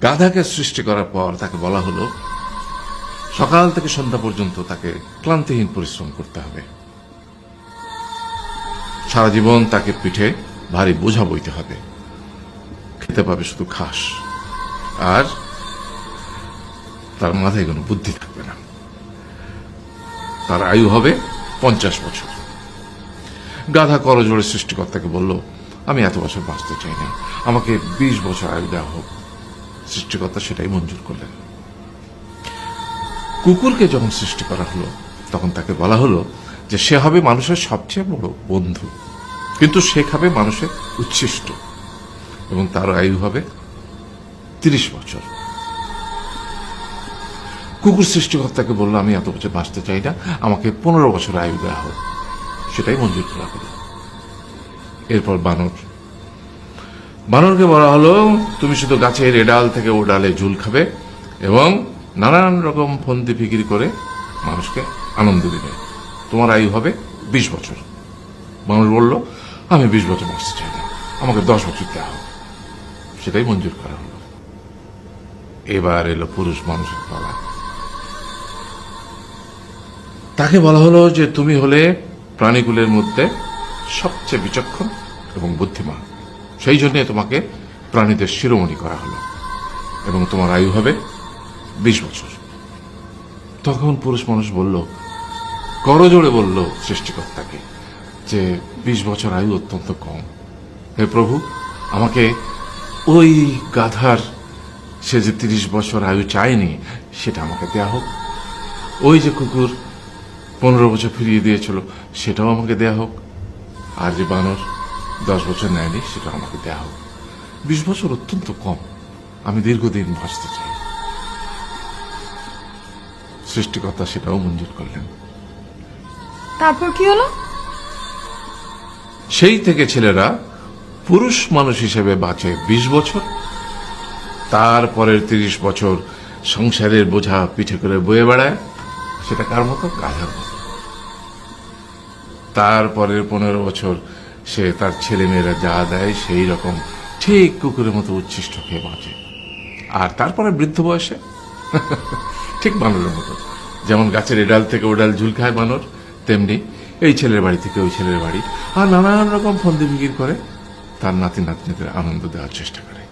গাধাকে সৃষ্টি করার পর তাকে বলা হলো সকাল থেকে সন্ধ্যা পর্যন্ত তাকে ক্লান্তিহীন পরিশ্রম করতে হবে, সারা জীবন তাকে পিঠে ভারী বোঝা বইতে হবে, খেতে পাবে শুধু ঘাস, আর তার মাথায় কোনো বুদ্ধি থাকবে না। তার আয়ু হবে 50 বছর। গাধা করজোড়ে সৃষ্টিকর্তাকে বলল, আমি এত বছর বাঁচতে চাই না, আমাকে 20 বছর আয়ু দেওয়া হোক। সৃষ্টিকর্তা সেটাই মঞ্জুর করলেন। কুকুরকে যখন সৃষ্টি করা হলো তখন তাকে বলা হলো যে সে হবে মানুষের সবচেয়ে বড় বন্ধু, কিন্তু সে খাবে মানুষের উচ্ছিষ্ট, এবং তার আয়ু হবে 30 বছর। কুকুর সৃষ্টিকর্তাকে বলল, আমি এত বছর বাঁচতে চাই না, আমাকে 15 বছর আয়ু দেওয়া হোক। সেটাই মঞ্জুর করা হলো। এরপর বানরকে বলা হলো, তুমি শুধু গাছের এ ডাল থেকে ও ডালে ঝুল খাবে এবং নানান রকম ফন্দি ফিকির করে মানুষকে আনন্দ দিবে, তোমার আয়ু হবে 20 বছর। মানুষ বলল, আমি 20 বছর বাঁচতে চাই না, আমাকে 10 বছর দেওয়া হোক। সেটাই মঞ্জুর করা হলো। এবার এলো পুরুষ মানুষের পালা। তাকে বলা হলো যে তুমি হলে প্রাণীকুলের মধ্যে সবচেয়ে বিচক্ষণ এবং বুদ্ধিমান, সেই জন্য তোমাকে প্রাণীদের শিরোমণি করা হলো এবং তোমার আয়ু হবে 20 বছর। তখন পুরুষ মানুষ বলল, করজোড়ে বলল সৃষ্টিকর্তাকে যে 20 বছর আয়ু অত্যন্ত কম, হে প্রভু, আমাকে ওই গাধার সে যে 30 বছর আয়ু চায়নি সেটা আমাকে দেয়া হোক, ওই যে কুকুর 15 বছর ফিরিয়ে দিয়েছিল সেটাও আমাকে দেয়া হোক, আর যে বানর 10 বছর নেয়নি সেটা আমাকে দেয়া হোক। 20 বছর অত্যন্ত কম, আমি দীর্ঘদিন বাঁচতে চাই। সৃষ্টিকর্তা সেটাও মঞ্জুর করলেন। তারপর কি হলো? সেই থেকে ছেলেরা পুরুষ মানুষ হিসেবে বাঁচে 20 বছর, তারপরের 30 বছর সংসারের বোঝা পিঠে করে বয়ে বেড়ায়, সেটা কার মতো? গাধার মতো। তারপরের 15 বছর সে তার ছেলে মেয়েরা যা দেয় সেই রকম ঠিক কুকুরের মতো উচ্ছিষ্ট খেয়ে বাঁচে। আর তারপরে বৃদ্ধ বয়সে ঠিক বানরের মতো, যেমন গাছের এডাল থেকে ওডাল ঝুল খায় বানর, তেমনি এই ছেলের বাড়ি থেকে ওই ছেলের বাড়ি, আর নানান রকম ফন্দি ফিকির করে তার নাতি নাতনিদের আনন্দ দেওয়ার চেষ্টা করে।